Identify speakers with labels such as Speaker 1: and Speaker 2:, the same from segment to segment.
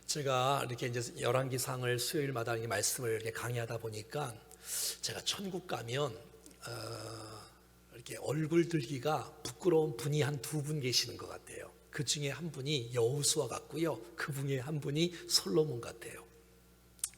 Speaker 1: 제가 이렇게 이제 열왕기상을 수요일마다 이렇게 말씀을 이렇게 강의하다 보니까 제가 천국 가면 이렇게 얼굴 들기가 부끄러운 분이 한 두 분 계시는 것 같아요. 그 중에 한 분이 여호수아 같고요. 그 중에 한 분이 솔로몬 같아요.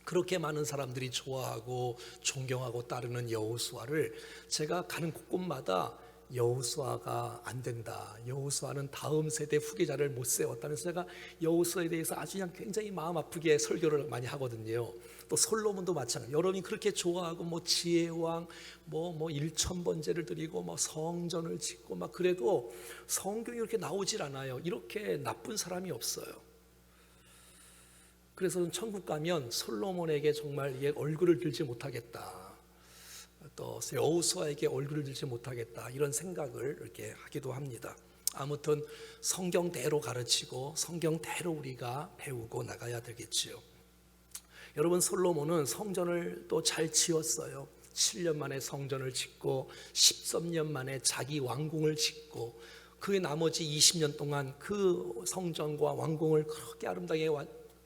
Speaker 1: 그렇게 많은 사람들이 좋아하고 존경하고 따르는 여호수아를 제가 가는 곳곳마다 여호수아가 안 된다, 여호수아는 다음 세대 후계자를 못 세웠다면서 제가 여호수아에 대해서 아주 그냥 굉장히 마음 아프게 설교를 많이 하거든요. 또 솔로몬도 마찬가지. 여러분이 그렇게 좋아하고 뭐 지혜왕, 뭐 일천번제를 드리고 뭐 성전을 짓고 막 그래도 성경이 이렇게 나오질 않아요. 이렇게 나쁜 사람이 없어요. 그래서 천국 가면 솔로몬에게 정말 얼굴을 들지 못하겠다, 또 여호수아에게 얼굴을 들지 못하겠다, 이런 생각을 이렇게 하기도 합니다. 아무튼 성경대로 가르치고 성경대로 우리가 배우고 나가야 되겠지요. 여러분, 솔로몬은 성전을 또 잘 지었어요. 7년 만에 성전을 짓고 13년 만에 자기 왕궁을 짓고 그 나머지 20년 동안 그 성전과 왕궁을 그렇게 아름다게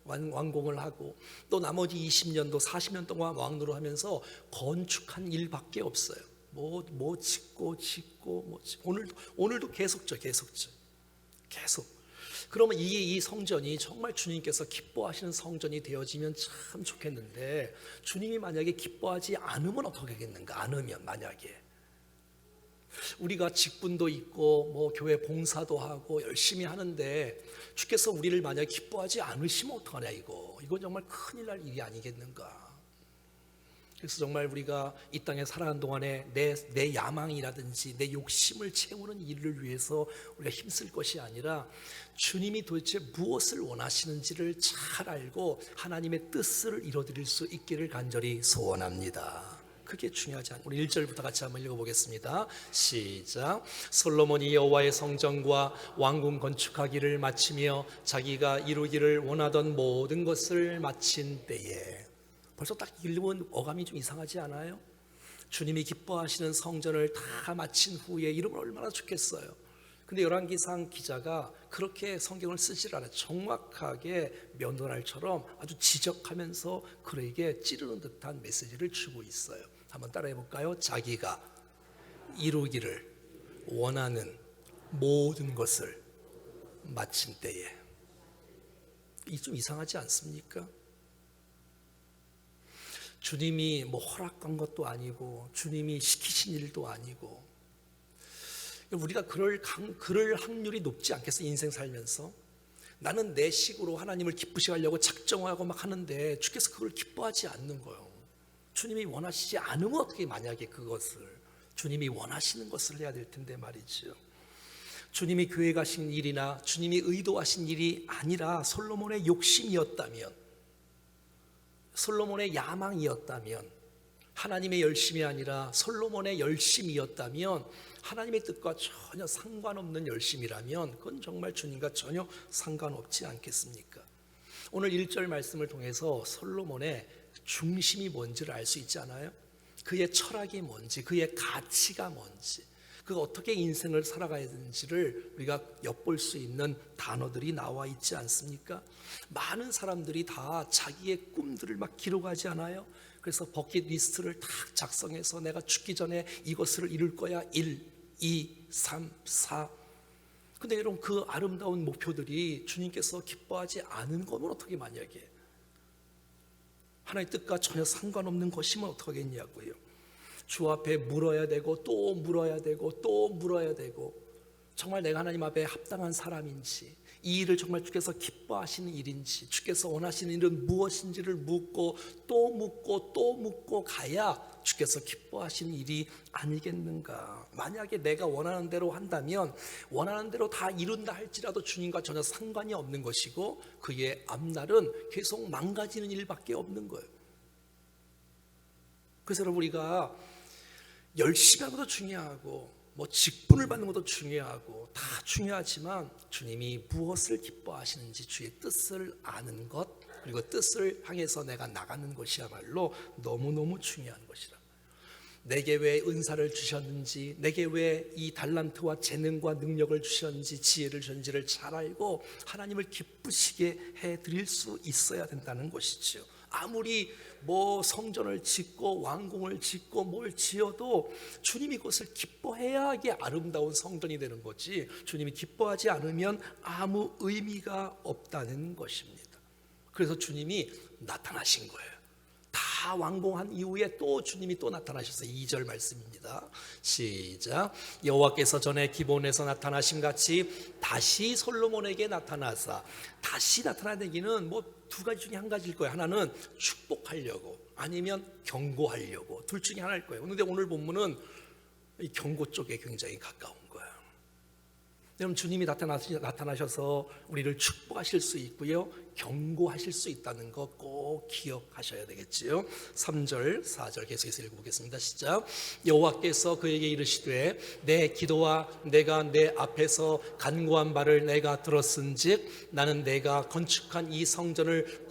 Speaker 1: 완공을 하고 또 나머지 20년도 40년 동안 왕노로 하면서 건축한 일밖에 없어요. 뭐 짓고 오늘도 계속죠. 계속. 그러면 이 성전이 정말 주님께서 기뻐하시는 성전이 되어지면 참 좋겠는데, 주님이 만약에 기뻐하지 않으면 어떻게 하겠는가? 않으면 만약에 우리가 직분도 있고 뭐 교회 봉사도 하고 열심히 하는데 주께서 우리를 만약에 기뻐하지 않으시면 어떡하냐, 이건 정말 큰일 날 일이 아니겠는가. 그래서 정말 우리가 이 땅에 살아가는 동안에 내 야망이라든지 내 욕심을 채우는 일을 위해서 우리가 힘쓸 것이 아니라 주님이 도대체 무엇을 원하시는지를 잘 알고 하나님의 뜻을 이뤄드릴 수 있기를 간절히 소원합니다. 그게 중요하지 않아요. 우리 1절부터 같이 한번 읽어보겠습니다. 시작. 솔로몬이 여호와의 성전과 왕궁 건축하기를 마치며 자기가 이루기를 원하던 모든 것을 마친 때에. 벌써 딱 읽으면 어감이 좀 이상하지 않아요? 주님이 기뻐하시는 성전을 다 마친 후에 이러면 얼마나 좋겠어요. 근데 열왕기상 기자가 그렇게 성경을 쓰질 않아요. 정확하게 면도날처럼 아주 지적하면서 그에게 찌르는 듯한 메시지를 주고 있어요. 한번 따라해 볼까요? 자기가 이루기를 원하는 모든 것을 마친 때에. 이 좀 이상하지 않습니까? 주님이 뭐 허락한 것도 아니고 주님이 시키신 일도 아니고, 우리가 그럴 확률이 높지 않겠어요? 인생 살면서 나는 내 식으로 하나님을 기쁘시게 하려고 작정하고 막 하는데 주께서 그걸 기뻐하지 않는 거예요. 주님이 원하시지 않으면 어떻게 만약에 그것을 주님이 원하시는 것을 해야 될 텐데 말이죠. 주님이 교회 가신 일이나 주님이 의도하신 일이 아니라 솔로몬의 욕심이었다면, 솔로몬의 야망이었다면, 하나님의 열심이 아니라 솔로몬의 열심이었다면, 하나님의 뜻과 전혀 상관없는 열심이라면 그건 정말 주님과 전혀 상관없지 않겠습니까? 오늘 1절 말씀을 통해서 솔로몬의 중심이 뭔지를 알 수 있지 않아요? 그의 철학이 뭔지, 그의 가치가 뭔지, 그가 어떻게 인생을 살아가야 되는지를 우리가 엿볼 수 있는 단어들이 나와 있지 않습니까? 많은 사람들이 다 자기의 꿈들을 막 기록하지 않아요? 그래서 버킷리스트를 다 작성해서 내가 죽기 전에 이것을 이룰 거야. 1, 2, 3, 4. 근데 여러분, 그 아름다운 목표들이 주님께서 기뻐하지 않은 거면 어떻게, 만약에 하나님의 뜻과 전혀 상관없는 것이면 어떡하겠냐고요. 주 앞에 물어야 되고 또 물어야 되고 또 물어야 되고, 정말 내가 하나님 앞에 합당한 사람인지, 이 일을 정말 주께서 기뻐하시는 일인지, 주께서 원하시는 일은 무엇인지를 묻고 또 묻고 또 묻고 가야 주께서 기뻐하시는 일이 아니겠는가. 만약에 내가 원하는 대로 한다면 원하는 대로 다 이룬다 할지라도 주님과 전혀 상관이 없는 것이고, 그의 앞날은 계속 망가지는 일밖에 없는 거예요. 그래서 여러분, 우리가 열심히 하는 것도 중요하고 뭐 직분을 받는 것도 중요하고 다 중요하지만 주님이 무엇을 기뻐하시는지 주의 뜻을 아는 것, 그리고 뜻을 향해서 내가 나가는 것이야말로 너무너무 중요한 것이라. 내게 왜 은사를 주셨는지, 내게 왜 이 달란트와 재능과 능력을 주셨는지, 지혜를 주셨는지를 잘 알고 하나님을 기쁘시게 해드릴 수 있어야 된다는 것이죠. 아무리 뭐 성전을 짓고 왕궁을 짓고 뭘 지어도 주님이 그것을 기뻐해야 이게 아름다운 성전이 되는 거지, 주님이 기뻐하지 않으면 아무 의미가 없다는 것입니다. 그래서 주님이 나타나신 거예요. 다 완공한 이후에 또 주님이 또 나타나셨어요. 2절 말씀입니다. 시작. 여호와께서 전에 기본에서 나타나신 같이 다시 솔로몬에게 나타나사. 다시 나타나기는 뭐 두 가지 중에 한 가지일 거예요. 하나는 축복하려고, 아니면 경고하려고, 둘 중에 하나일 거예요. 그런데 오늘 본문은 이 경고 쪽에 굉장히 가까운 거예요. 여러분, 주님이 나타나셔서 우리를 축복하실 수 있고요, 경고하실 수 있다는 거 꼭 기억하셔야 되겠지요. 3절 4절 계속해서 읽어보겠습니다. 시작. 여호와께서 그에게 이르시되 내 기도와 내가 내 앞에서 간구한 바를 내가 들었은즉 나는 내가 건축한 이 성전을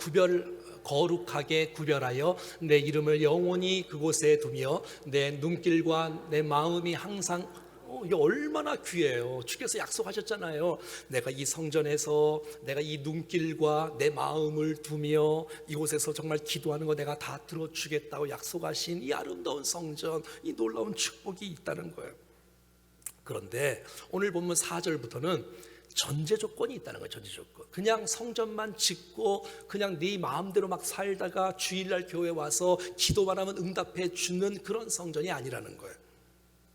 Speaker 1: 거룩하게 구별하여 내 이름을 영원히 그곳에 두며 내 눈길과 내 마음이 항상, 이게 얼마나 귀해요. 주께서 약속하셨잖아요. 내가 이 성전에서 내가 이 눈길과 내 마음을 두며 이곳에서 정말 기도하는 거 내가 다 들어주겠다고 약속하신 이 아름다운 성전, 이 놀라운 축복이 있다는 거예요. 그런데 오늘 본문 4절부터는 전제 조건이 있다는 거예요. 전제 조건. 그냥 성전만 짓고 그냥 네 마음대로 막 살다가 주일날 교회 와서 기도만 하면 응답해 주는 그런 성전이 아니라는 거예요.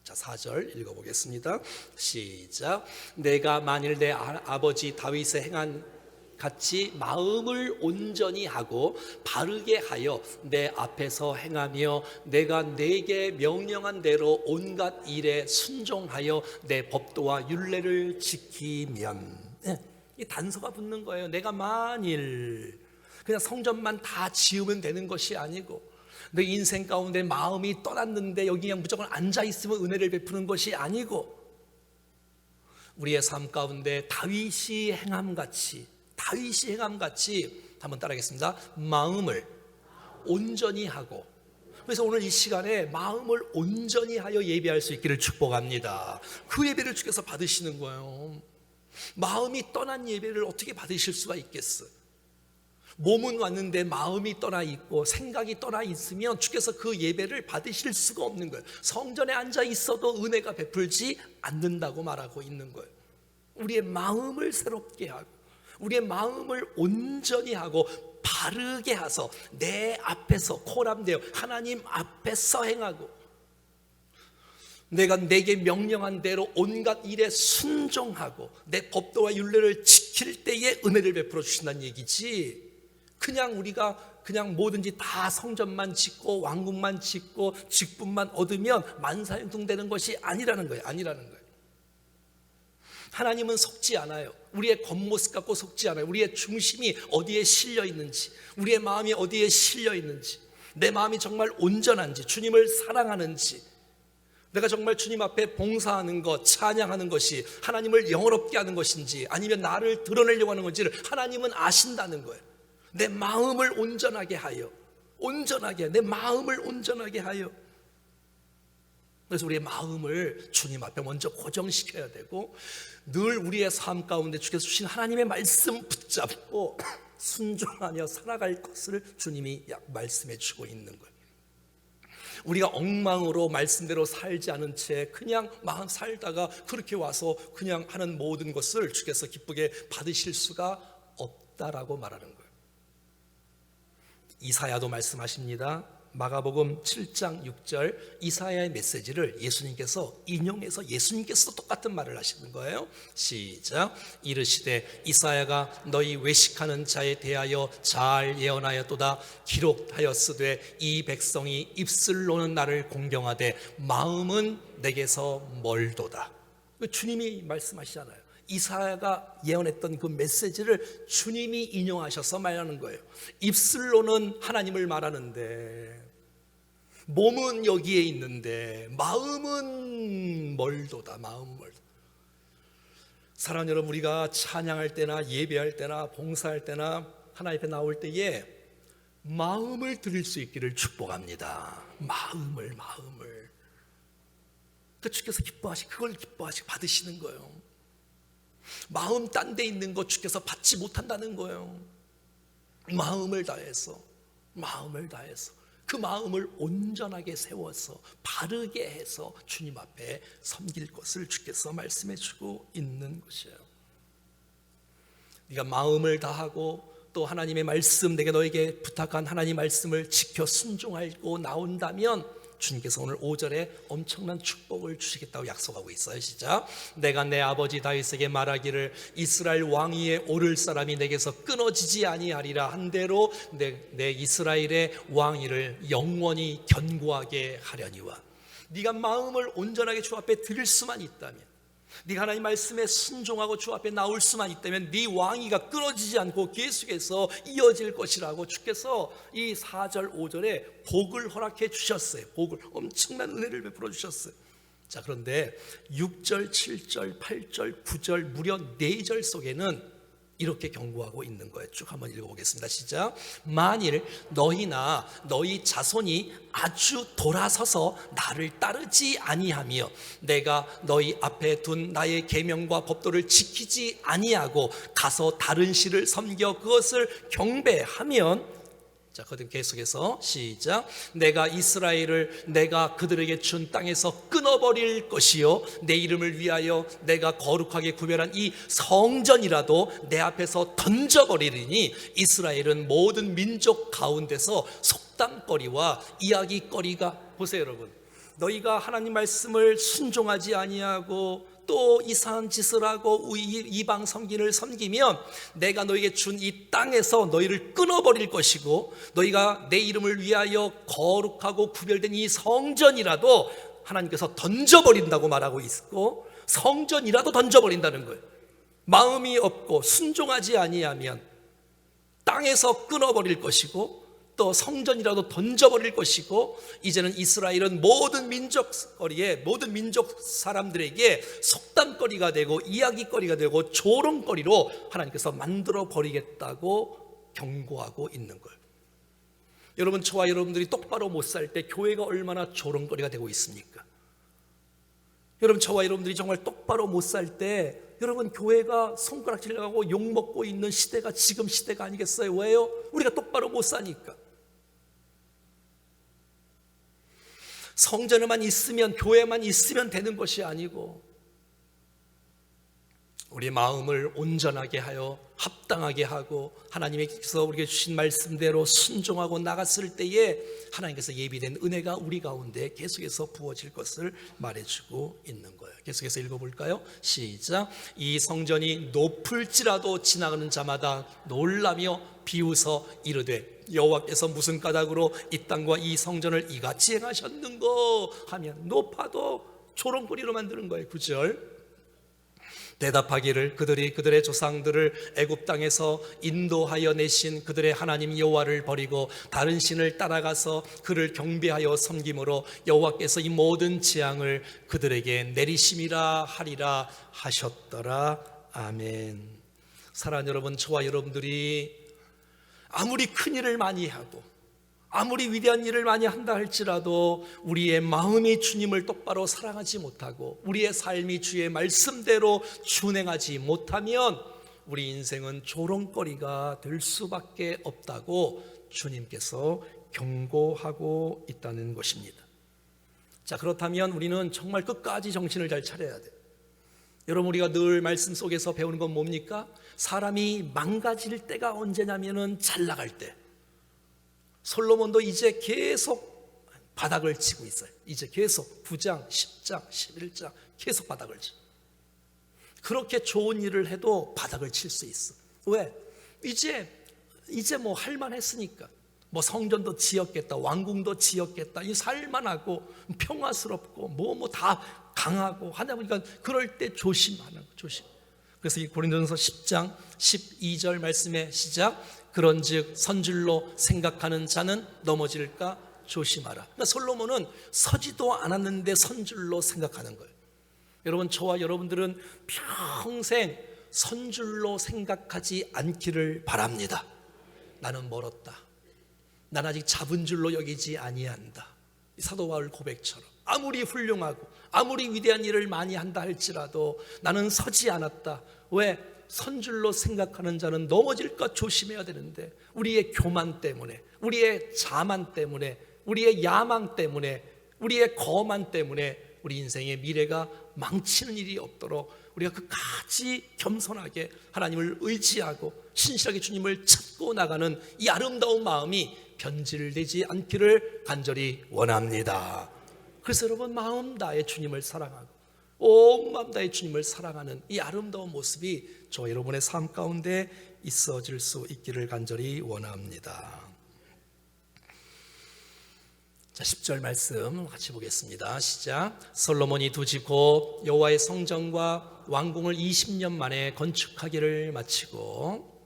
Speaker 1: 자, 4절 읽어보겠습니다. 시작. 내가 만일 내 아버지 다윗의 행한 같이 마음을 온전히 하고 바르게 하여 내 앞에서 행하며 내가 내게 명령한 대로 온갖 일에 순종하여 내 법도와 율례를 지키면, 이 단서가 붙는 거예요. 내가 만일 그냥 성전만 다 지으면 되는 것이 아니고, 내 인생 가운데 마음이 떠났는데 여기 그냥 무조건 앉아있으면 은혜를 베푸는 것이 아니고, 우리의 삶 가운데 다윗이 행함같이 한번 따라하겠습니다. 마음을 온전히 하고. 그래서 오늘 이 시간에 마음을 온전히 하여 예배할 수 있기를 축복합니다. 그 예배를 주께서 받으시는 거예요. 마음이 떠난 예배를 어떻게 받으실 수가 있겠어요? 몸은 왔는데 마음이 떠나 있고 생각이 떠나 있으면 주께서 그 예배를 받으실 수가 없는 거예요. 성전에 앉아 있어도 은혜가 베풀지 않는다고 말하고 있는 거예요. 우리의 마음을 새롭게 하고 우리의 마음을 온전히 하고 바르게 하서 내 앞에서 코람되어 하나님 앞에서 행하고 내가 내게 명령한 대로 온갖 일에 순종하고 내 법도와 율례를 지킬 때에 은혜를 베풀어 주신다는 얘기지, 그냥 우리가 그냥 뭐든지 다 성전만 짓고 왕궁만 짓고 직분만 얻으면 만사형통되는 것이 아니라는 거예요. 하나님은 속지 않아요. 우리의 겉모습 갖고 속지 않아요. 우리의 중심이 어디에 실려 있는지, 우리의 마음이 어디에 실려 있는지, 내 마음이 정말 온전한지, 주님을 사랑하는지, 내가 정말 주님 앞에 봉사하는 것, 찬양하는 것이 하나님을 영화롭게 하는 것인지 아니면 나를 드러내려고 하는 건지를 하나님은 아신다는 거예요. 내 마음을 온전하게 하여, 내 마음을 온전하게 하여. 그래서 우리의 마음을 주님 앞에 먼저 고정시켜야 되고, 늘 우리의 삶 가운데 주께서 주신 하나님의 말씀 붙잡고 순종하며 살아갈 것을 주님이 말씀해 주고 있는 거예요. 우리가 엉망으로 말씀대로 살지 않은 채 그냥 마음 살다가 그렇게 와서 그냥 하는 모든 것을 주께서 기쁘게 받으실 수가 없다라고 말하는 거예요. 이사야도 말씀하십니다. 마가복음 7장 6절 이사야의 메시지를 예수님께서 인용해서 예수님께서 똑같은 말을 하시는 거예요. 시작. 이르시되 이사야가 너희 외식하는 자에 대하여 잘 예언하였도다. 기록하였으되 이 백성이 입술로는 나를 공경하되 마음은 내게서 멀도다. 주님이 말씀하시잖아요. 이사야가 예언했던 그 메시지를 주님이 인용하셔서 말하는 거예요. 입술로는 하나님을 말하는데 몸은 여기에 있는데 마음은 멀도다. 사랑하는 여러분, 우리가 찬양할 때나 예배할 때나 봉사할 때나 하나님 앞에 나올 때에 마음을 드릴 수 있기를 축복합니다. 마음을 그 주께서 그걸 기뻐하시고 받으시는 거예요. 마음 딴 데 있는 거 주께서 받지 못한다는 거예요. 마음을 다해서 그 마음을 온전하게 세워서 바르게 해서 주님 앞에 섬길 것을 주께서 말씀해 주고 있는 것이에요. 네가 마음을 다하고 또 하나님의 말씀, 내가 너에게 부탁한 하나님 말씀을 지켜 순종하고 나온다면 주님께서 오늘 5절에 엄청난 축복을 주시겠다고 약속하고 있어요. 시작. 내가 내 아버지 다윗에게 말하기를 이스라엘 왕위에 오를 사람이 내게서 끊어지지 아니하리라 한 대로 내 이스라엘의 왕위를 영원히 견고하게 하려니와. 네가 마음을 온전하게 주 앞에 드릴 수만 있다면, 네가 하나님 말씀에 순종하고 주 앞에 나올 수만 있다면 네 왕위가 끊어지지 않고 계속해서 이어질 것이라고 주께서 이 4절 5절에 복을 허락해 주셨어요. 복을, 엄청난 은혜를 베풀어 주셨어요. 자, 그런데 6절 7절 8절 9절 무려 4절 속에는 이렇게 경고하고 있는 거예요. 쭉 한번 읽어보겠습니다. 시작. 만일 너희나 너희 자손이 아주 돌아서서 나를 따르지 아니하며 내가 너희 앞에 둔 나의 계명과 법도를 지키지 아니하고 가서 다른 신을 섬겨 그것을 경배하면, 자, 그들 계속해서 시작. 내가 이스라엘을 내가 그들에게 준 땅에서 끊어버릴 것이요 내 이름을 위하여 내가 거룩하게 구별한 이 성전이라도 내 앞에서 던져버리리니 이스라엘은 모든 민족 가운데서 속담거리와 이야기거리가. 보세요 여러분, 너희가 하나님 말씀을 순종하지 아니하고 또 이상한 짓을 하고 이방 섬긴을 섬기면 내가 너에게 준 이 땅에서 너희를 끊어버릴 것이고 너희가 내 이름을 위하여 거룩하고 구별된 이 성전이라도 하나님께서 던져버린다고 말하고 있고, 성전이라도 던져버린다는 거예요. 마음이 없고 순종하지 아니하면 땅에서 끊어버릴 것이고 또 성전이라도 던져버릴 것이고, 이제는 이스라엘은 모든 민족거리에 모든 민족 사람들에게 속담거리가 되고 이야기거리가 되고 조롱거리로 하나님께서 만들어 버리겠다고 경고하고 있는 거예요. 여러분, 저와 여러분들이 똑바로 못 살 때 교회가 얼마나 조롱거리가 되고 있습니까? 여러분, 저와 여러분들이 정말 똑바로 못 살 때 여러분 교회가 손가락질 나가고 욕먹고 있는 시대가 지금 시대가 아니겠어요? 왜요? 우리가 똑바로 못 사니까. 성전에만 있으면, 교회만 있으면 되는 것이 아니고 우리 마음을 온전하게 하여 합당하게 하고 하나님께서 우리에게 주신 말씀대로 순종하고 나갔을 때에 하나님께서 예비된 은혜가 우리 가운데 계속해서 부어질 것을 말해주고 있는 거예요. 계속해서 읽어볼까요? 시작. 이 성전이 높을지라도 지나가는 자마다 놀라며 비웃어 이르되 여호와께서 무슨 까닭으로 이 땅과 이 성전을 이같이 행하셨는고 하면, 높아도 조롱거리로 만드는 거예요. 9절. 대답하기를 그들이 그들의 조상들을 애굽 땅에서 인도하여 내신 그들의 하나님 여호와를 버리고 다른 신을 따라가서 그를 경배하여 섬김으로 여호와께서 이 모든 재앙을 그들에게 내리심이라 하리라 하셨더라. 아멘. 사랑하는 여러분, 저와 여러분들이 아무리 큰 일을 많이 하고 아무리 위대한 일을 많이 한다 할지라도 우리의 마음이 주님을 똑바로 사랑하지 못하고 우리의 삶이 주의 말씀대로 준행하지 못하면 우리 인생은 조롱거리가 될 수밖에 없다고 주님께서 경고하고 있다는 것입니다. 자, 그렇다면 우리는 정말 끝까지 정신을 잘 차려야 돼요. 여러분, 우리가 늘 말씀 속에서 배우는 건 뭡니까? 사람이 망가질 때가 언제냐면은 잘 나갈 때. 솔로몬도 이제 계속 바닥을 치고 있어요. 이제 계속 9장, 10장, 11장 계속 바닥을 쳐. 그렇게 좋은 일을 해도 바닥을 칠 수 있어. 왜? 이제 뭐 할만했으니까. 뭐 성전도 지었겠다, 왕궁도 지었겠다, 이 살만하고 평화스럽고 뭐 다 강하고 하다 보니까 그럴 때 조심하는 거, 조심. 그래서 이 고린도전서 10장 12절 말씀의 시작. 그런즉 선줄로 생각하는 자는 넘어질까 조심하라. 그러니까 솔로몬은 서지도 않았는데 선줄로 생각하는 거예요. 여러분, 저와 여러분들은 평생 선줄로 생각하지 않기를 바랍니다. 나는 멀었다. 난 아직 잡은 줄로 여기지 아니한다. 이 사도 바울 고백처럼 아무리 훌륭하고 아무리 위대한 일을 많이 한다 할지라도 나는 서지 않았다. 왜? 선 줄로 생각하는 자는 넘어질까 조심해야 되는데 우리의 교만 때문에, 우리의 자만 때문에, 우리의 야망 때문에, 우리의 거만 때문에 우리 인생의 미래가 망치는 일이 없도록 우리가 끝까지 겸손하게 하나님을 의지하고 신실하게 주님을 찾고 나가는 이 아름다운 마음이 변질되지 않기를 간절히 원합니다. 그래서 여러분, 마음 다해 주님을 사랑하고 온 마음 다해 주님을 사랑하는 이 아름다운 모습이 저 여러분의 삶 가운데 있어질 수 있기를 간절히 원합니다. 자, 10절 말씀 같이 보겠습니다. 시작. 솔로몬이 두 집 곧 여호와의 성전과 왕궁을 20년 만에 건축하기를 마치고,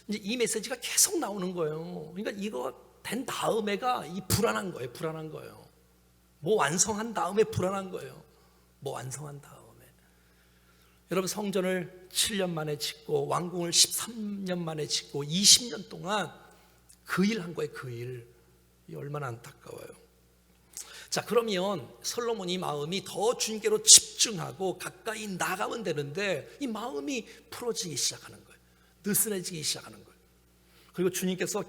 Speaker 1: 이제 이 메시지가 계속 나오는 거예요. 그러니까 이거 된 다음에가 이 불안한 거예요. 불안한 거예요. 뭐 완성한 다음에 불안한 거예요. 뭐 완성한 다음에. 여러분, 성전을 7년 만에 짓고 왕궁을 13년 만에 짓고 20년 동안 그 일 한 거예요. 그 일. 이 얼마나 안타까워요. 자, 그러면 솔로몬이 마음이 더 주님께로 집중하고 가까이 나가면 되는데 이 마음이 풀어지기 시작하는 거예요. 느슨해지기 시작하는 거예요. 그리고 주님께서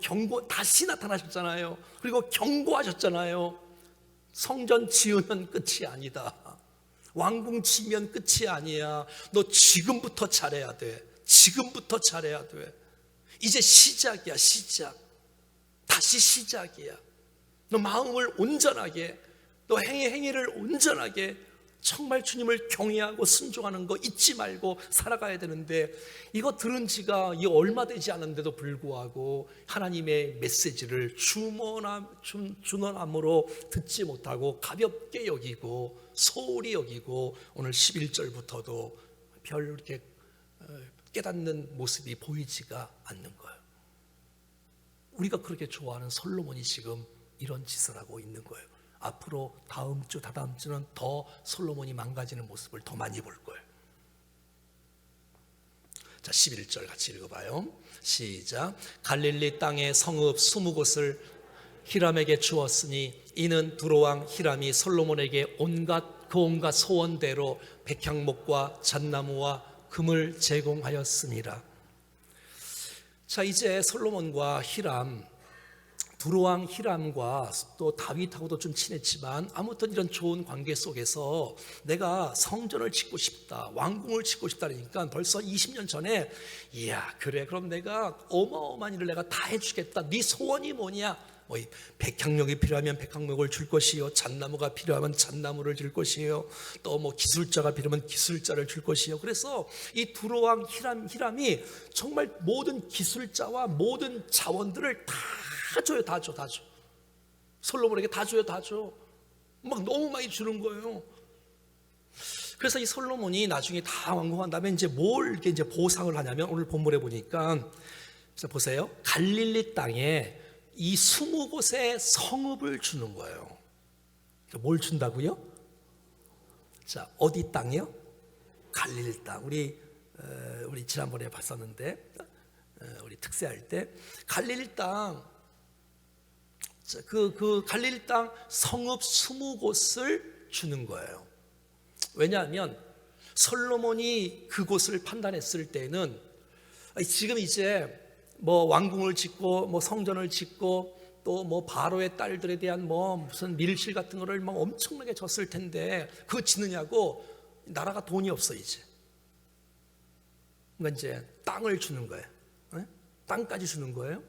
Speaker 1: 다시 나타나셨잖아요. 그리고 경고하셨잖아요. 성전 지으면 끝이 아니다. 왕궁 지으면 끝이 아니야. 너 지금부터 잘해야 돼. 지금부터 잘해야 돼. 이제 시작이야. 시작. 다시 시작이야. 너 마음을 온전하게, 너 행위를 온전하게 정말 주님을 경외하고 순종하는 거 잊지 말고 살아가야 되는데, 이거 들은 지가 얼마 되지 않은데도 불구하고 하나님의 메시지를 준원함으로 듣지 못하고 가볍게 여기고 소홀히 여기고 오늘 11절부터도 별 이렇게 깨닫는 모습이 보이지가 않는 거예요. 우리가 그렇게 좋아하는 솔로몬이 지금 이런 짓을 하고 있는 거예요. 앞으로 다음 주, 다다음 주는 더 솔로몬이 망가지는 모습을 더 많이 볼 거예요. 자, 11절 같이 읽어봐요. 시작. 갈릴리 땅의 성읍 20곳을 히람에게 주었으니 이는 두로왕 히람이 솔로몬에게 온갖 소원대로 백향목과 잣나무와 금을 제공하였습니다. 자, 이제 솔로몬과 히람, 두로왕 히람과 또 다윗하고도 좀 친했지만 아무튼 이런 좋은 관계 속에서 내가 성전을 짓고 싶다, 왕궁을 짓고 싶다 그러니까 벌써 20년 전에 이야, 그래, 그럼 내가 어마어마한 일을 내가 다 해주겠다. 네 소원이 뭐냐? 백향목이 필요하면 백향목을 줄 것이요, 잣나무가 필요하면 잣나무를 줄 것이요, 또 기술자가 필요하면 기술자를 줄 것이요. 그래서 이 두로왕 히람이 정말 모든 기술자와 모든 자원들을 다 줘요. 다 줘. 솔로몬에게 다 줘요. 막 너무 많이 주는 거예요. 그래서 이 솔로몬이 나중에 다 완공한 다음에 이제 뭘 이제 보상을 하냐면, 오늘 본문에 보니까 보세요. 갈릴리 땅에 이 20곳의 성읍을 주는 거예요. 뭘 준다고요? 자, 어디 땅이요? 갈릴리 땅. 우리 지난번에 봤었는데, 우리 특세할 때 갈릴리 땅, 그 갈릴리 땅 성읍 20곳을 주는 거예요. 왜냐하면 솔로몬이 그곳을 판단했을 때는 지금 이제 왕궁을 짓고 성전을 짓고 또 바로의 딸들에 대한 무슨 밀실 같은 거를 엄청나게 줬을 텐데 그거 짓느냐고, 나라가 돈이 없어 이제. 그러니까 이제 땅을 주는 거예요. 땅까지 주는 거예요.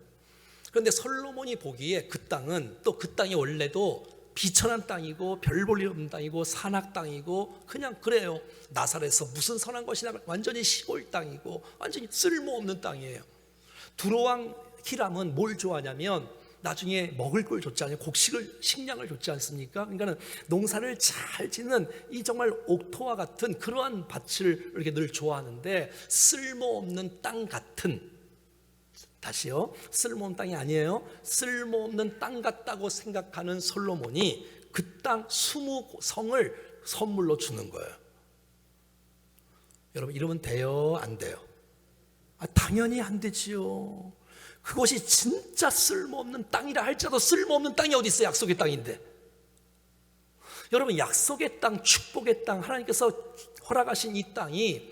Speaker 1: 그런데 솔로몬이 보기에 그 땅은 또 그 땅이 원래도 비천한 땅이고 별 볼 일 없는 땅이고 산악 땅이고 그냥 그래요. 나사렛에서 무슨 선한 것이나 완전히 시골 땅이고 완전히 쓸모없는 땅이에요. 두로왕 히람은 뭘 좋아하냐면 나중에 먹을 걸 줬지 않아요. 식량을 줬지 않습니까? 그러니까는 농사를 잘 짓는 이 정말 옥토와 같은 그러한 밭을 이렇게 늘 좋아하는데, 쓸모없는 땅 같은, 다시요, 쓸모없는 땅이 아니에요. 쓸모없는 땅 같다고 생각하는 솔로몬이 그 땅 20성을 선물로 주는 거예요. 여러분, 이러면 돼요? 안 돼요? 당연히 안 되지요. 그것이 진짜 쓸모없는 땅이라 할지라도 쓸모없는 땅이 어디 있어요? 약속의 땅인데. 여러분, 약속의 땅, 축복의 땅, 하나님께서 허락하신 이 땅이,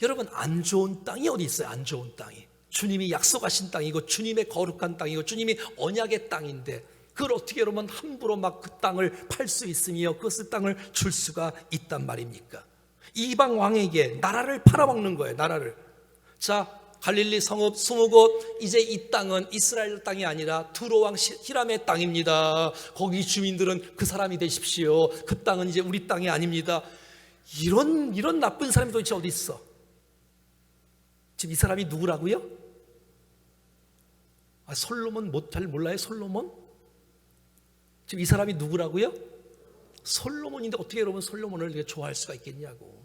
Speaker 1: 여러분, 안 좋은 땅이 어디 있어요? 안 좋은 땅이. 주님이 약속하신 땅이고 주님의 거룩한 땅이고 주님이 언약의 땅인데, 그걸 어떻게 여러분 함부로 막 그 땅을 팔 수 있으며 그것을 땅을 줄 수가 있단 말입니까? 이방 왕에게 나라를 팔아먹는 거예요. 나라를. 자, 갈릴리 성읍 20곳, 이제 이 땅은 이스라엘 땅이 아니라 두로 왕 히람의 땅입니다. 거기 주민들은 그 사람이 되십시오. 그 땅은 이제 우리 땅이 아닙니다. 이런 나쁜 사람이 도대체 어디 있어? 지금 이 사람이 누구라고요? 솔로몬 잘 몰라요? 솔로몬? 지금 이 사람이 누구라고요? 솔로몬인데 어떻게 여러분 솔로몬을 이렇게 좋아할 수가 있겠냐고.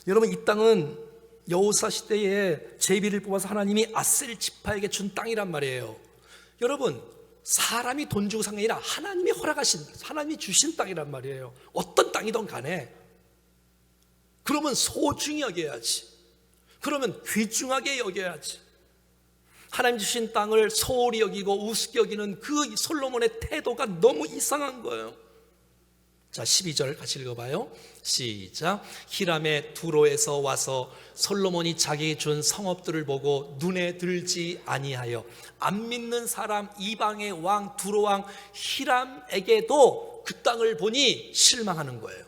Speaker 1: 여러분, 이 땅은 여호사 시대에 제비를 뽑아서 하나님이 아셀 지파에게 준 땅이란 말이에요. 여러분, 사람이 돈 주고 산 게 아니라 하나님이 허락하신, 하나님이 주신 땅이란 말이에요. 어떤 땅이든 간에. 그러면 소중히 여겨야지. 그러면 귀중하게 여겨야지. 하나님 주신 땅을 소홀히 여기고 우습게 여기는 그 솔로몬의 태도가 너무 이상한 거예요. 자, 12절 같이 읽어봐요. 시작. 히람의 두로에서 와서 솔로몬이 자기에게 준 성읍들을 보고 눈에 들지 아니하여 안 믿는 사람 이방의 왕 두로 왕 히람에게도 그 땅을 보니 실망하는 거예요.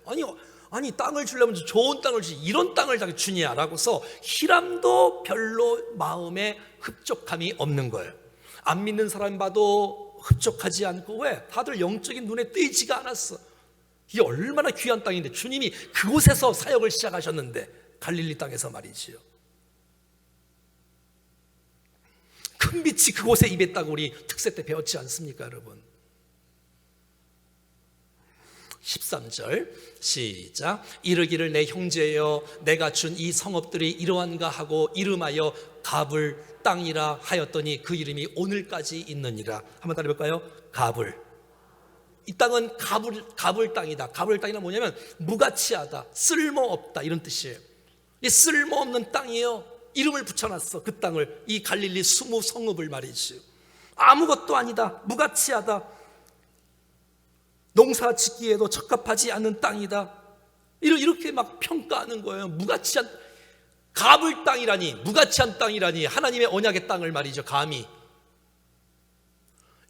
Speaker 1: 아니 땅을 주려면 좋은 땅을 주지, 이런 땅을 자기 주냐 라고서 히람도 별로 마음에 흡족함이 없는 거예요. 안 믿는 사람 봐도 흡족하지 않고, 왜? 다들 영적인 눈에 띄지가 않았어. 이게 얼마나 귀한 땅인데 주님이 그곳에서 사역을 시작하셨는데, 갈릴리 땅에서 말이지요. 큰 빛이 그곳에 임했다고 우리 특세 때 배웠지 않습니까, 여러분? 13절 시작. 이르기를 내 형제여, 내가 준 이 성읍들이 이러한가 하고 이름하여 가불 땅이라 하였더니 그 이름이 오늘까지 있느니라. 한번 따라 해볼까요? 가불. 이 땅은 가불 땅이다. 가불 땅이란 뭐냐면 무가치하다, 쓸모없다, 이런 뜻이에요. 이 쓸모없는 땅이에요. 이름을 붙여놨어. 그 땅을, 이 갈릴리 20성읍을 말이죠. 아무것도 아니다, 무가치하다, 농사 짓기에도 적합하지 않은 땅이다, 이렇게 막 평가하는 거예요. 무가치한, 가불 땅이라니, 무가치한 땅이라니, 하나님의 언약의 땅을 말이죠. 감히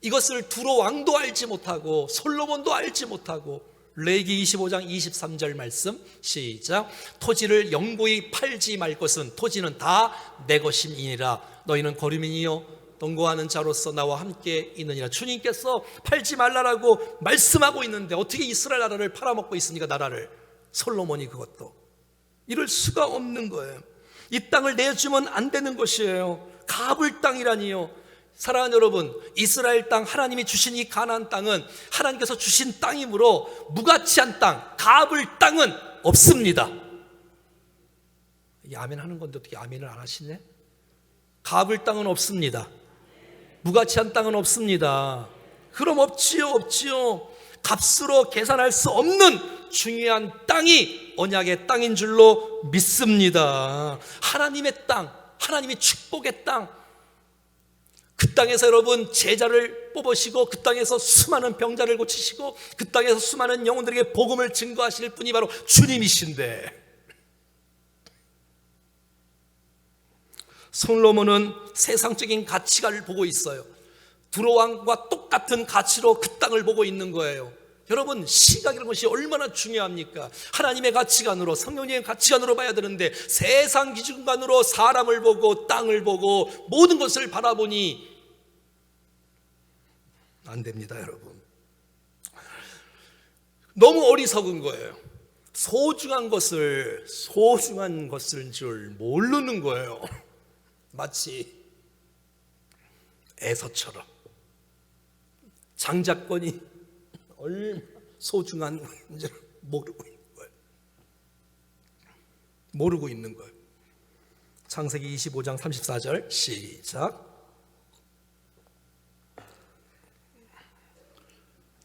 Speaker 1: 이것을 두로 왕도 알지 못하고 솔로몬도 알지 못하고. 레위기 25장 23절 말씀 시작. 토지를 영구히 팔지 말 것은 토지는 다 내 것임이니라. 너희는 거류민이요 동거하는 자로서 나와 함께 있느니라. 주님께서 팔지 말라라고 말씀하고 있는데 어떻게 이스라엘 나라를 팔아먹고 있습니까? 나라를. 솔로몬이 그것도. 이럴 수가 없는 거예요. 이 땅을 내주면 안 되는 것이에요. 가불 땅이라니요. 사랑하는 여러분, 이스라엘 땅, 하나님이 주신 이 가나안 땅은 하나님께서 주신 땅이므로 무가치한 땅, 가불 땅은 없습니다. 이게 아멘 하는 건데 어떻게 아멘을 안 하시네? 가불 땅은 없습니다. 무가치한 땅은 없습니다. 그럼 없지요. 값으로 계산할 수 없는 중요한 땅이 언약의 땅인 줄로 믿습니다. 하나님의 땅, 하나님의 축복의 땅. 그 땅에서 여러분 제자를 뽑으시고, 그 땅에서 수많은 병자를 고치시고, 그 땅에서 수많은 영혼들에게 복음을 증거하실 분이 바로 주님이신데, 솔로몬은 세상적인 가치를 보고 있어요. 두로 왕과 똑같은 가치로 그 땅을 보고 있는 거예요. 여러분, 시각이라는 것이 얼마나 중요합니까? 하나님의 가치관으로, 성령님의 가치관으로 봐야 되는데 세상 기준관으로 사람을 보고 땅을 보고 모든 것을 바라보니 안 됩니다, 여러분. 너무 어리석은 거예요. 소중한 것을 줄 모르는 거예요. 마치 에서처럼 장자권이 얼마나 소중한지 모르고 있는 거예요. 창세기 25장 34절 시작.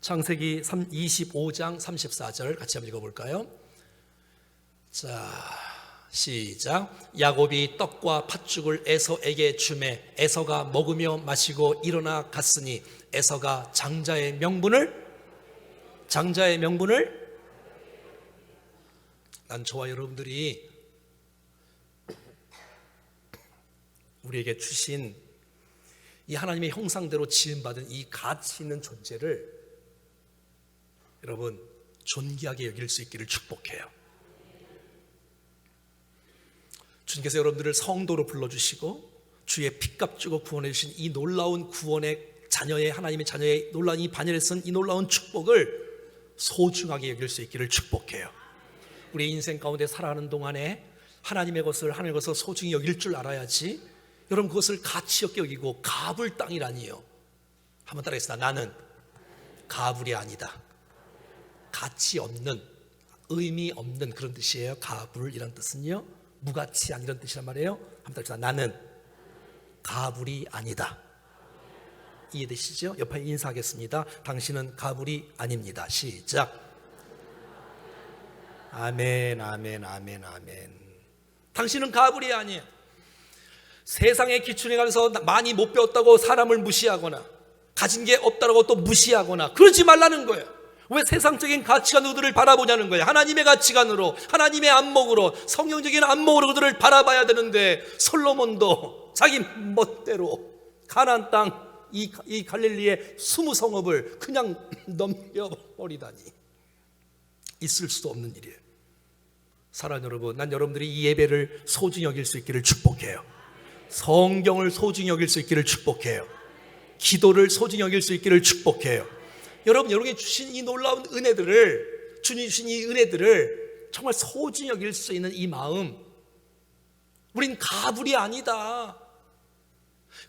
Speaker 1: 창세기 25장 34절 같이 한번 읽어볼까요? 자, 시작. 야곱이 떡과 팥죽을 에서에게 주매 에서가 먹으며 마시고 일어나 갔으니 에서가 장자의 명분을 난 저와 여러분들이 우리에게 주신 이 하나님의 형상대로 지음받은 이 가치 있는 존재를 여러분 존귀하게 여길 수 있기를 축복해요. 주님께서 여러분들을 성도로 불러주시고 주의 피값 주고 구원해 주신 이 놀라운 구원의 자녀의 하나님의 자녀의 놀라운 이 반열에 쓴 이 놀라운 축복을 소중하게 여길 수 있기를 축복해요. 우리 인생 가운데 살아가는 동안에 하나님의 것을 하늘의 것을 소중히 여길 줄 알아야지. 여러분 그것을 가치 없게 여기고 가불 땅이라니요. 한번 따라하겠습니다. 나는 가불이 아니다. 가치 없는, 의미 없는 그런 뜻이에요. 가불이란 뜻은요 무가치한 이런 뜻이란 말이에요. 한번 따라합시다. 나는 가불이 아니다. 이해되시죠? 옆에 인사하겠습니다. 당신은 가불이 아닙니다. 시작. 아멘, 아멘, 아멘, 아멘. 당신은 가불이 아니에요. 세상의 기준에 가면서 많이 못 배웠다고 사람을 무시하거나 가진 게 없다고 또 무시하거나 그러지 말라는 거예요. 왜 세상적인 가치관으로 그들을 바라보냐는 거예요. 하나님의 가치관으로, 하나님의 안목으로, 성경적인 안목으로 그들을 바라봐야 되는데 솔로몬도 자기 멋대로 가나안 땅 이 갈릴리의 20성읍을 그냥 넘겨버리다니 있을 수도 없는 일이에요. 사랑하는 여러분, 난 여러분들이 이 예배를 소중히 여길 수 있기를 축복해요. 성경을 소중히 여길 수 있기를 축복해요. 기도를 소중히 여길 수 있기를 축복해요. 여러분에게 주신 이 놀라운 은혜들을, 주님 주신 이 은혜들을 정말 소중히 여길 수 있는 이 마음, 우린 가불이 아니다.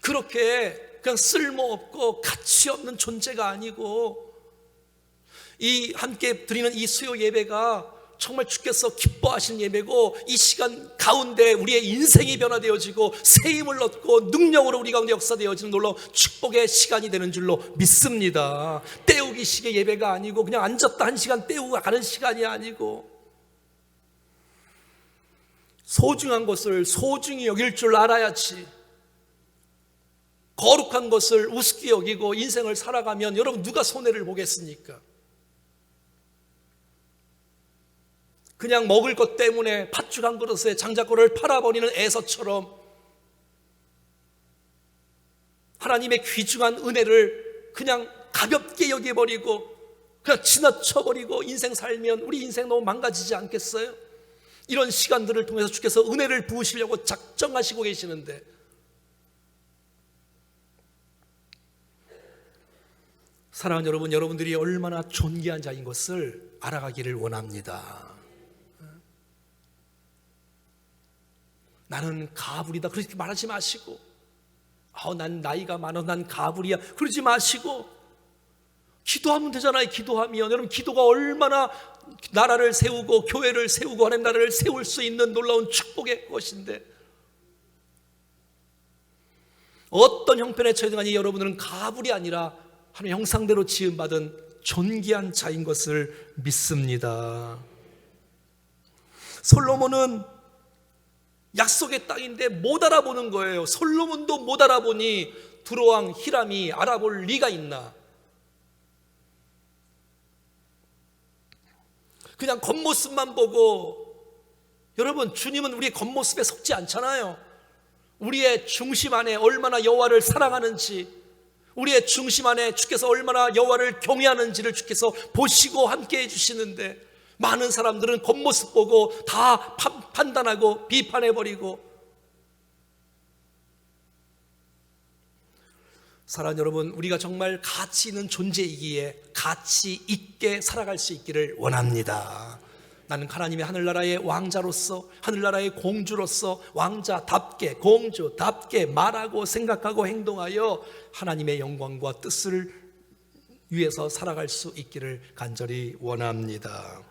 Speaker 1: 그렇게 그냥 쓸모없고 가치 없는 존재가 아니고 이 함께 드리는 이 수요 예배가 정말 주께서 기뻐하시는 예배고 이 시간 가운데 우리의 인생이 변화되어지고 새 힘을 얻고 능력으로 우리 가운데 역사되어지는 놀라운 축복의 시간이 되는 줄로 믿습니다. 때우기식의 예배가 아니고 그냥 앉았다 한 시간 때우고 가는 시간이 아니고 소중한 것을 소중히 여길 줄 알아야지. 거룩한 것을 우습게 여기고 인생을 살아가면 여러분 누가 손해를 보겠습니까? 그냥 먹을 것 때문에 팥죽 한 그릇에 장작고를 팔아버리는 에서처럼 하나님의 귀중한 은혜를 그냥 가볍게 여겨버리고 그냥 지나쳐버리고 인생 살면 우리 인생 너무 망가지지 않겠어요? 이런 시간들을 통해서 주께서 은혜를 부으시려고 작정하시고 계시는데 사랑하는 여러분, 여러분들이 얼마나 존귀한 자인 것을 알아가기를 원합니다. 나는 가불이다 그렇게 말하지 마시고 난 나이가 많아 난 가불이야 그러지 마시고 기도하면 되잖아요. 기도하면 여러분 기도가 얼마나 나라를 세우고 교회를 세우고 하나님 나라를 세울 수 있는 놀라운 축복의 것인데 어떤 형편에 처해든 간에 여러분들은 가불이 아니라 하나님의 형상대로 지음받은 존귀한 자인 것을 믿습니다. 솔로몬은 약속의 땅인데 못 알아보는 거예요. 솔로몬도 못 알아보니 두로왕 히람이 알아볼 리가 있나? 그냥 겉모습만 보고 여러분 주님은 우리의 겉모습에 속지 않잖아요. 우리의 중심 안에 얼마나 여호와를 사랑하는지 우리의 중심 안에 주께서 얼마나 여호와를 경외하는지를 주께서 보시고 함께 해주시는데 많은 사람들은 겉모습 보고 다 판단하고 비판해버리고 사랑하는 여러분 우리가 정말 가치 있는 존재이기에 가치 있게 살아갈 수 있기를 원합니다. 나는 하나님의 하늘나라의 왕자로서 하늘나라의 공주로서 왕자답게 공주답게 말하고 생각하고 행동하여 하나님의 영광과 뜻을 위해서 살아갈 수 있기를 간절히 원합니다.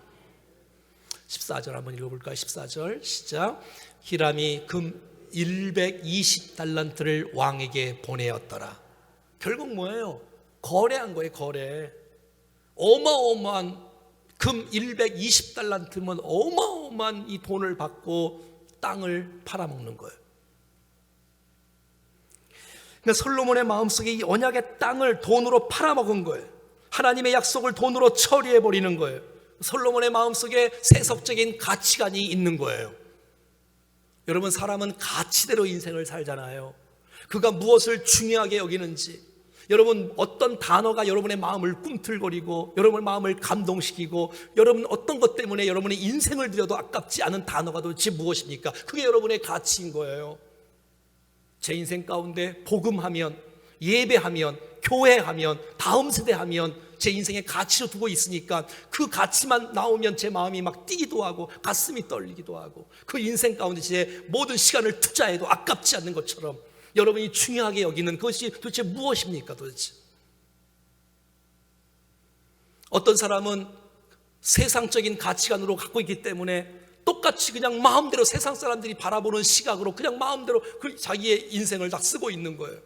Speaker 1: 14절 한번 읽어볼까요? 14절 시작. 히람이 금 120달란트를 왕에게 보내었더라. 결국 뭐예요? 거래한 거예요. 거래. 어마어마한 금 120달란트면 어마어마한 이 돈을 받고 땅을 팔아먹는 거예요. 그러니까 솔로몬의 마음속에 이 언약의 땅을 돈으로 팔아먹은 거예요. 하나님의 약속을 돈으로 처리해버리는 거예요. 솔로몬의 마음속에 세속적인 가치관이 있는 거예요. 여러분, 사람은 가치대로 인생을 살잖아요. 그가 무엇을 중요하게 여기는지, 여러분 어떤 단어가 여러분의 마음을 꿈틀거리고 여러분의 마음을 감동시키고, 여러분 어떤 것 때문에 여러분의 인생을 들여도 아깝지 않은 단어가 도대체 무엇입니까? 그게 여러분의 가치인 거예요. 제 인생 가운데 복음하면, 예배하면, 교회하면, 다음 세대하면 제 인생의 가치로 두고 있으니까 그 가치만 나오면 제 마음이 막 뛰기도 하고 가슴이 떨리기도 하고, 그 인생 가운데 제 모든 시간을 투자해도 아깝지 않는 것처럼 여러분이 중요하게 여기는 그것이 도대체 무엇입니까? 도대체 어떤 사람은 세상적인 가치관으로 갖고 있기 때문에 똑같이 그냥 마음대로 세상 사람들이 바라보는 시각으로 그냥 마음대로 자기의 인생을 다 쓰고 있는 거예요.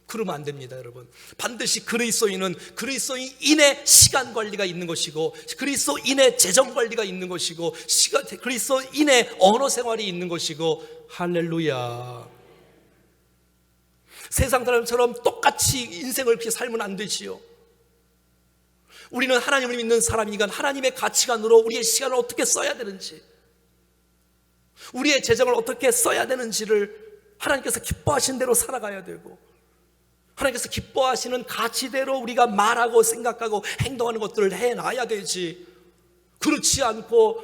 Speaker 1: 그러면 안 됩니다, 여러분. 반드시 그리스도인은 그리스도인의 시간 관리가 있는 것이고, 그리스도인의 재정 관리가 있는 것이고, 그리스도인의 언어 생활이 있는 것이고, 할렐루야. 세상 사람처럼 똑같이 인생을 그렇게 살면 안 되지요. 우리는 하나님을 믿는 사람이니까 하나님의 가치관으로 우리의 시간을 어떻게 써야 되는지, 우리의 재정을 어떻게 써야 되는지를 하나님께서 기뻐하신 대로 살아가야 되고, 하나님께서 기뻐하시는 가치대로 우리가 말하고 생각하고 행동하는 것들을 해놔야 되지. 그렇지 않고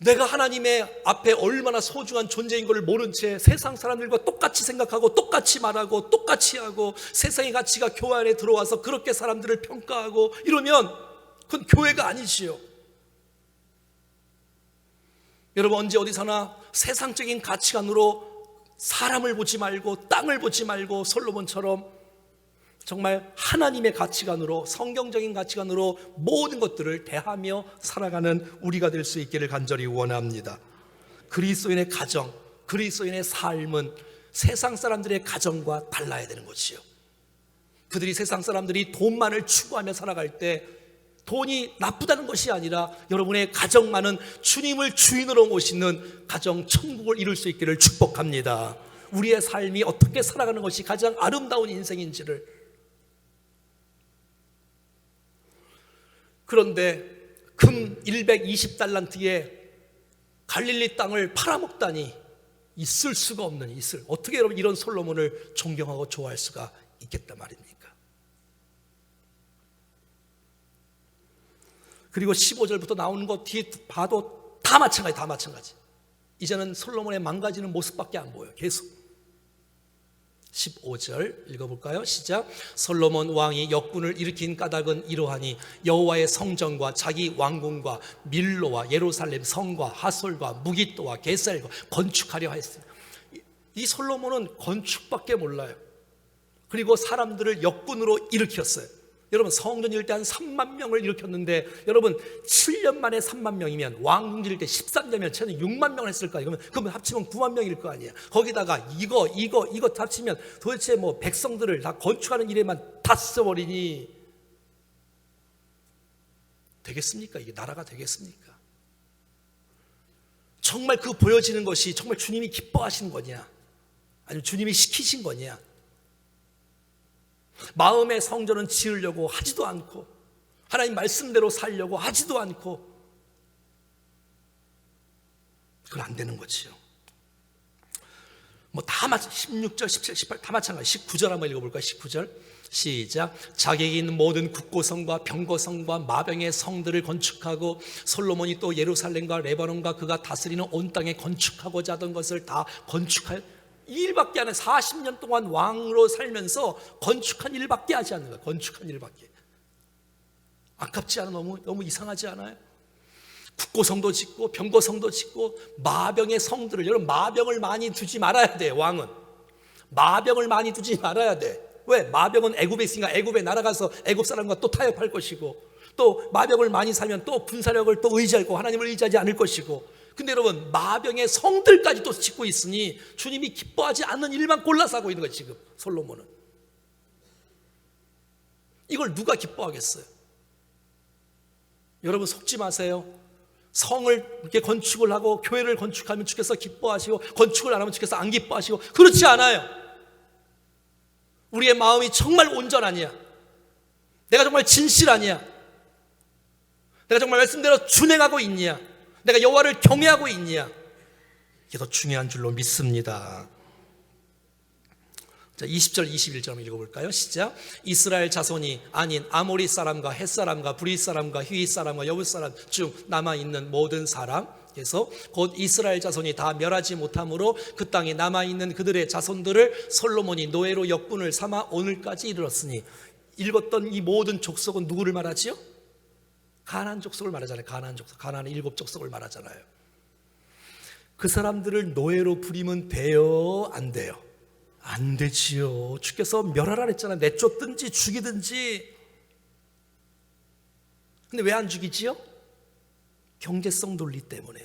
Speaker 1: 내가 하나님의 앞에 얼마나 소중한 존재인 것을 모른 채 세상 사람들과 똑같이 생각하고 똑같이 말하고 똑같이 하고 세상의 가치가 교회 안에 들어와서 그렇게 사람들을 평가하고 이러면 그건 교회가 아니지요. 여러분, 언제 어디서나 세상적인 가치관으로 사람을 보지 말고 땅을 보지 말고 솔로몬처럼 정말 하나님의 가치관으로, 성경적인 가치관으로 모든 것들을 대하며 살아가는 우리가 될 수 있기를 간절히 원합니다. 그리스도인의 가정, 그리스도인의 삶은 세상 사람들의 가정과 달라야 되는 것이요. 그들이 세상 사람들이 돈만을 추구하며 살아갈 때 돈이 나쁘다는 것이 아니라 여러분의 가정만은 주님을 주인으로 모시는 가정 천국을 이룰 수 있기를 축복합니다. 우리의 삶이 어떻게 살아가는 것이 가장 아름다운 인생인지를. 그런데 금 120달란트에 갈릴리 땅을 팔아먹다니 있을 수가 없는, 어떻게 여러분 이런 솔로몬을 존경하고 좋아할 수가 있겠단 말입니까? 그리고 15절부터 나오는 것 뒤에 봐도 다 마찬가지. 이제는 솔로몬의 망가지는 모습밖에 안 보여요. 계속 15절 읽어볼까요? 시작. 솔로몬 왕이 역군을 일으킨 까닭은 이러하니 여호와의 성전과 자기 왕궁과 밀로와 예루살렘 성과 하솔과 무기또와 게살과 건축하려 하였어요. 이 솔로몬은 건축밖에 몰라요. 그리고 사람들을 역군으로 일으켰어요. 여러분, 성전 지을 때 한 3만 명을 일으켰는데, 여러분 7년 만에 3만 명이면 왕궁 지을 때 13년이면 최소 6만 명을 했을 거예요. 그러면 합치면 9만 명일 거 아니에요. 거기다가 이거 합치면 도대체 뭐 백성들을 다 건축하는 일에만 다 써버리니 되겠습니까? 이게 나라가 되겠습니까? 정말 그 보여지는 것이 정말 주님이 기뻐하시는 거냐, 아니면 주님이 시키신 거냐? 마음의 성전은 지으려고 하지도 않고 하나님 말씀대로 살려고 하지도 않고, 그건 안 되는 거지요. 뭐 다 16절, 17, 18 다 마찬가지. 19절 한번 읽어볼까요? 19절 시작. 자객이 있는 모든 국고성과 병거성과 마병의 성들을 건축하고, 솔로몬이 또 예루살렘과 레바논과 그가 다스리는 온 땅에 건축하고자 하던 것을 다 건축할, 이 일밖에 안 해. 40년 동안 왕으로 살면서 건축한 일밖에 하지 않는 거야. 건축한 일밖에. 아깝지 않아? 너무 이상하지 않아요? 국고성도 짓고 병거성도 짓고 마병의 성들을, 여러분 마병을 많이 두지 말아야 돼. 왕은 마병을 많이 두지 말아야 돼. 왜? 마병은 애굽에 있으니까 애굽에 날아가서 애굽 사람과 또 타협할 것이고, 또 마병을 많이 살면 또 군사력을 또 의지할 거, 하나님을 의지하지 않을 것이고. 근데 여러분, 마병의 성들까지 또 짓고 있으니 주님이 기뻐하지 않는 일만 골라서 하고 있는 거예요. 지금 솔로몬은. 이걸 누가 기뻐하겠어요? 여러분 속지 마세요. 성을 이렇게 건축을 하고 교회를 건축하면 주께서 기뻐하시고 건축을 안 하면 주께서 안 기뻐하시고 그렇지 않아요. 우리의 마음이 정말 온전하냐, 내가 정말 진실하냐, 내가 정말 말씀대로 준행하고 있냐, 내가 여호와를 경외하고 있냐, 이게 더 중요한 줄로 믿습니다. 자, 20절 21절 한번 읽어볼까요? 시작. 이스라엘 자손이 아닌 아모리 사람과 헷 사람과 브릿 사람과 휘잇 사람과 여붓 사람 중 남아있는 모든 사람, 그래서 곧 이스라엘 자손이 다 멸하지 못함으로 그 땅에 남아있는 그들의 자손들을 솔로몬이 노예로 역군을 삼아 오늘까지 이르렀으니, 읽었던 이 모든 족속은 누구를 말하지요? 가나안 족속을 말하잖아요. 가나안 족속, 가나안의 7 족속을 말하잖아요. 그 사람들을 노예로 부리면 돼요, 안 돼요? 안 되지요. 주께서 멸하라 했잖아요. 내쫓든지 죽이든지. 근데 왜 안 죽이지요? 경제성 논리 때문에.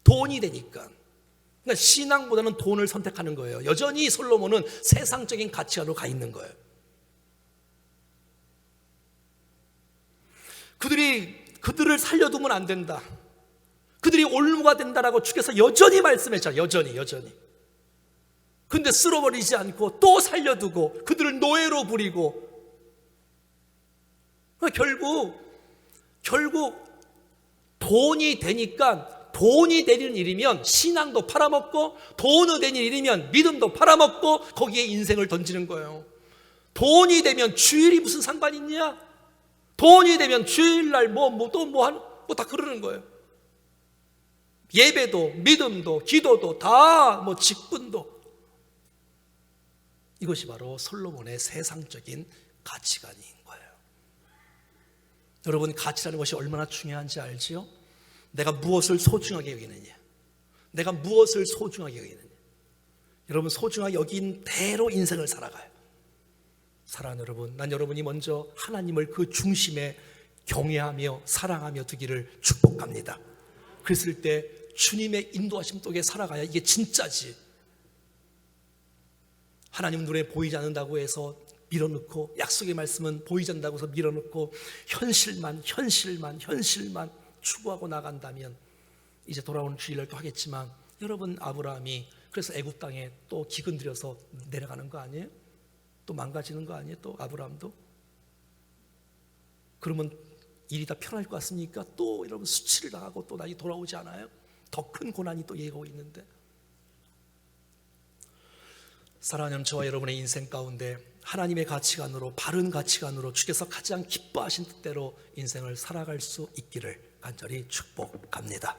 Speaker 1: 돈이 되니까. 그러니까 신앙보다는 돈을 선택하는 거예요. 여전히 솔로몬은 세상적인 가치관으로 가 있는 거예요. 그들을 살려두면 안 된다, 그들이 올무가 된다라고 주께서 여전히 말씀했잖아요. 여전히. 근데 쓸어버리지 않고 또 살려두고 그들을 노예로 부리고, 결국 돈이 되니까, 돈이 되는 일이면 신앙도 팔아먹고, 돈이 되는 일이면 믿음도 팔아먹고 거기에 인생을 던지는 거예요. 돈이 되면 주일이 무슨 상관이 있냐? 돈이 되면 주일날 다 그러는 거예요. 예배도 믿음도 기도도 다 직분도. 이것이 바로 솔로몬의 세상적인 가치관인 거예요. 여러분, 가치라는 것이 얼마나 중요한지 알지요? 내가 무엇을 소중하게 여기느냐, 내가 무엇을 소중하게 여기느냐. 여러분, 소중하게 여긴 대로 인생을 살아가요. 사랑하는 여러분, 난 여러분이 먼저 하나님을 그 중심에 경외하며 사랑하며 두기를 축복합니다. 그랬을 때 주님의 인도하심 속에 살아가야 이게 진짜지. 하나님 눈에 보이지 않는다고 해서 밀어넣고, 약속의 말씀은 보이지 않는다고 해서 밀어넣고, 현실만 추구하고 나간다면 이제 돌아오는 주일날도 하겠지만, 여러분, 아브라함이 그래서 애굽 땅에 또 기근 들여서 내려가는 거 아니에요? 또 망가지는 거 아니에요? 또 아브라함도? 그러면 일이 다 편할 것 같습니까? 또 여러분, 수치를 당하고 또 다시 돌아오지 않아요? 더 큰 고난이 또 예고하고 있는데. 사랑하는 저와 여러분의 인생 가운데 하나님의 가치관으로, 바른 가치관으로 주께서 가장 기뻐하신 뜻대로 인생을 살아갈 수 있기를 간절히 축복합니다.